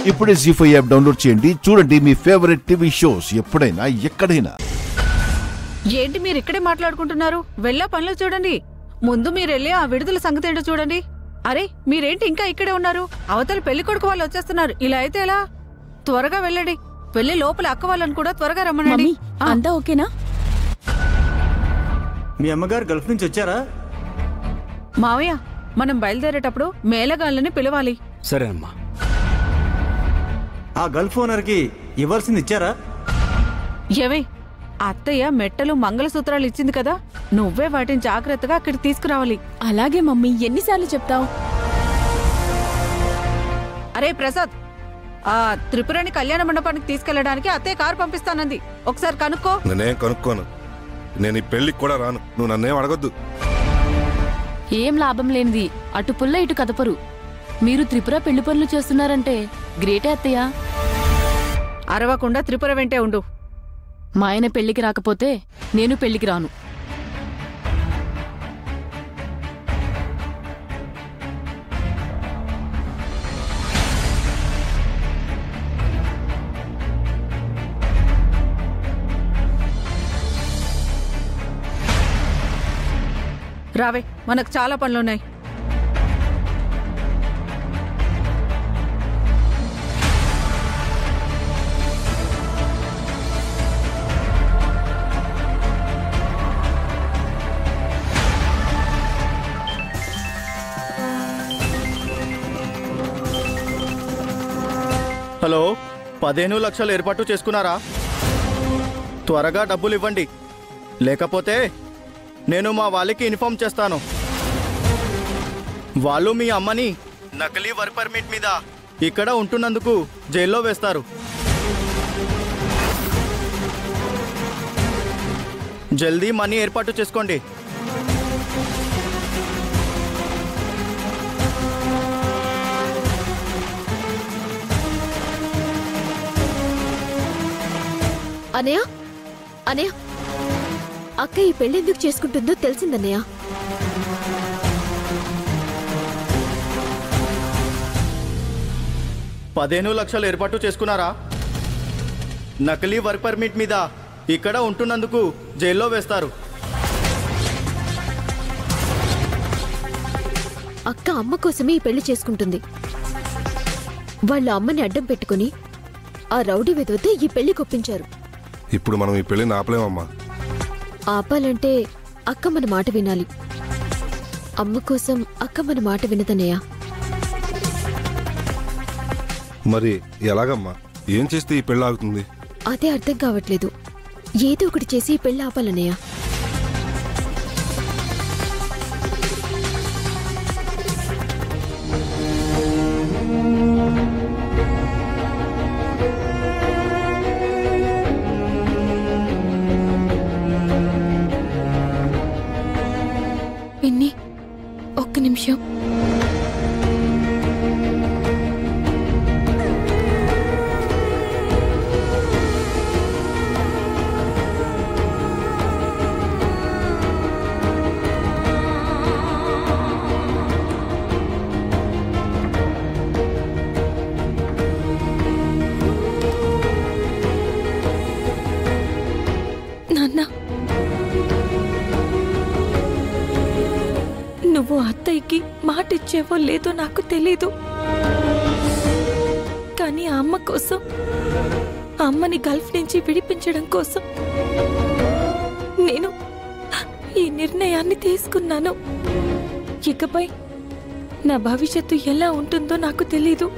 ఇప్పుడే జీ5 app download చేయండి. చూడండి మీ ఫేవరెట్ టీవీ షోస్ ఎప్పుడైనా ఎక్కడైనా. ఏంటి మీరు ఇక్కడే మాట్లాడుకుంటున్నారు? వెళ్ళా పనులు చూడండి. ముందు మీరు వెళ్ళి ఆ విడుదల సంగతి ఏంటో చూడండి. అరే మీరేంటి ఇంకా ఇక్కడే ఉన్నారు? అవతల పెళ్లి కొడుకు వాళ్ళు వచ్చేస్తున్నారు. ఇలా అయితే ఎలా? త్వరగా వెళ్ళండి. వెళ్ళి లోపల అక్క వాళ్ళని కూడా త్వరగా రమ్మనండి. అంతా ఓకేనా? మీ అమ్మగారు గల్ఫ్ నుంచి వచ్చారా? మావయ్య, మనం బయలుదేరేటప్పుడు మేళగాళ్ళని పిలవాలి. సరే అమ్మా. ఆ గల్ఫ్ ఓనర్కి ఇవ్వాల్సింది ఇచ్చారా? ఏవే, అత్తయ్య మెట్టలు మంగళసూత్రాలు ఇచ్చింది కదా, నువ్వే వాటిని జాగ్రత్తగా అక్కడికి తీసుకురావాలి. అలాగే మమ్మీ, ఎన్నిసార్లు చెప్తావు? అరే ప్రసాద్, ఆ త్రిపురని కళ్యాణ మండపానికి తీసుకెళ్లడానికి అత్తయ్య కారు పంపిస్తానంది. ఒకసారి కనుక్కో. నేనేం కనుక్కోను. నేను ఈ పెళ్లికి కూడా రాను. నువ్వు నన్నేం అడగొద్దు. ఏం లాభం లేనిది. అటు పుల్ల ఇటు కదపరు. మీరు త్రిపుర పెళ్లి పనులు చేస్తున్నారంటే గ్రేటే అత్తయ్య. అరవకుండా త్రిపుర వెంటే ఉండు. మా ఆయన పెళ్లికి రాకపోతే నేను పెళ్లికి రాను. రావే, మనకు చాలా పనులున్నాయి. హలో, 15 లక్షలు ఏర్పాటు చేసుకున్నారా? త్వరగా డబ్బులు ఇవ్వండి, లేకపోతే నేను మా వాళ్ళకి ఇన్ఫార్మ్ చేస్తాను. వాళ్ళు మీ అమ్మని నకిలీ వర్క్ పర్మిట్ మీద ఇక్కడ ఉంటున్నందుకు జైల్లో వేస్తారు. జల్దీ మనీ ఏర్పాటు చేసుకోండి. అనయ్య, అనయ్య, అక్క ఈ పెళ్ళెందుకు చేసుకుంటుందో తెలిసిందన్నయ్య. పదిహేను లక్షలు ఏర్పాటు చేసుకున్నారా? నకిలీ వర్క్ పర్మిట్ మీద ఇక్కడ ఉంటున్నందుకు జైల్లో వేస్తారు. అక్క అమ్మ కోసమే ఈ పెళ్లి చేసుకుంటుంది. వాళ్ళ అమ్మని అడ్డం పెట్టుకుని ఆ రౌడీ విధవతో ఈ పెళ్లి కొప్పించారు. ఇప్పుడు మనం ఈ పెళ్లిని ఆపలేమమ్మా. ఆపాలంటే అక్క మన మాట వినాలి. అమ్మ కోసం అక్క మన మాట వినదన్నయ్య. మరి ఎలాగమ్మా? ఏం చేస్తే ఈ పెళ్లి ఆగుతుంది? అదే అర్థం కావట్లేదు. ఏదో ఒకటి చేసి ఈ పెళ్లి ఆపాలన్నయ్య. పిన్ని, ఒక్క నిమిషం. నాన్న, నువ్వు అత్తయ్యకి మాట ఇచ్చేవో లేదో నాకు తెలీదు, కానీ ఆ అమ్మ కోసం, ఆ అమ్మని గల్ఫ్ నుంచి విడిపించడం కోసం నేను ఈ నిర్ణయాన్ని తీసుకున్నాను. ఇకపై నా భవిష్యత్తు ఎలా ఉంటుందో నాకు తెలీదు,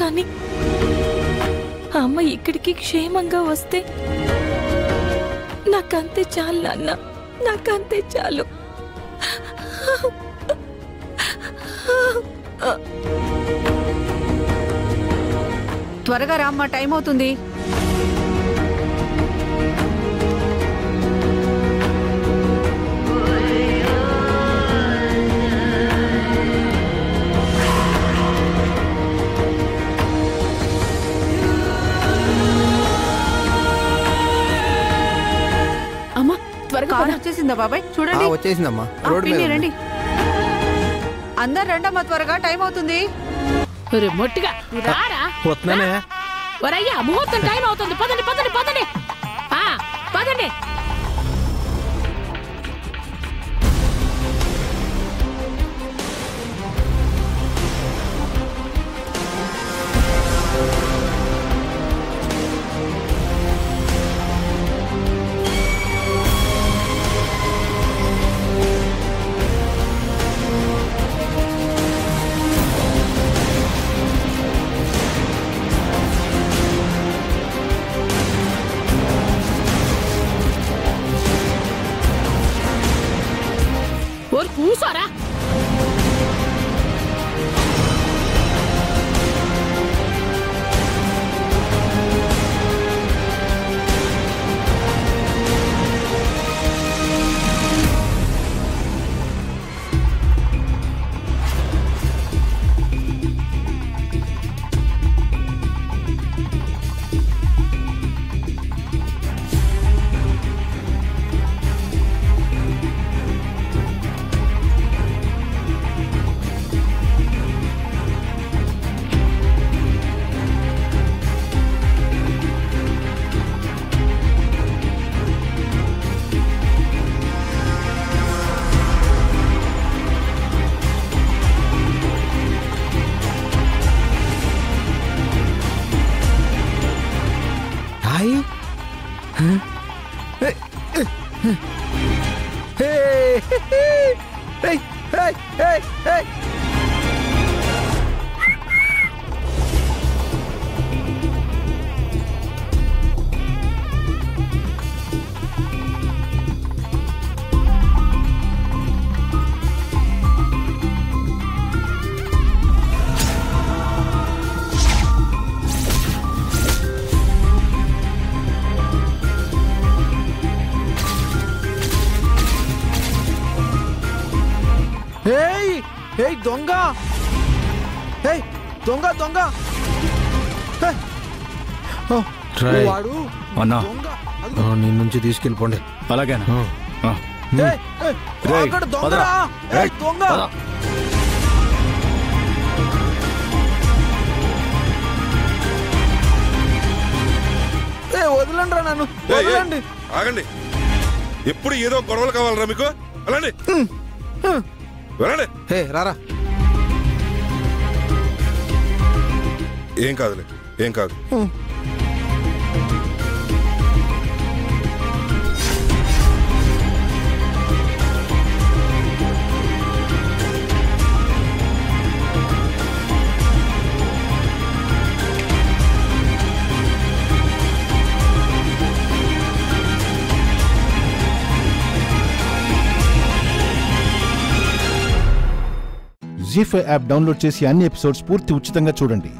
కానీ ఆ అమ్మ ఇక్కడికి క్షేమంగా వస్తే నాకంతే చాలు నాన్న, నాకంతే చాలు. త్వరగా రామ్మా, టైం అవుతుంది. అమ్మా, త్వరగా కారు వచ్చేసిందా బాబాయ్? చూడండి. వచ్చేసిందమ్మా. రోడ్ మీద రండి, అందరు రండమ్మా, త్వరగా టైం అవుతుంది. ఒరే మొట్టిగా రారా వస్తున్నానే ఒరయ్యా ముహూర్తం టైం అవుతుంది పదండి పదండి పదండి పదండి కూసోరా దొంగ దొంగ దొంగ వాడు అన్నా దొంగ నీ నుంచి తీసుకెళ్ళిపోండి. అలాగేనా దొంగ దొంగ వదలండి రా నన్ను వదలండి. ఆగండి, ఎప్పుడు ఏదో గొడవలు కావాలరా మీకు? వెళ్ళండి వెళ్ళండి. రారా. ఏం కాదులే, ఏం కాదు. జీ5 యాప్ డౌన్లోడ్ చేసి అన్ని ఎపిసోడ్స్ పూర్తి ఉచితంగా చూడండి.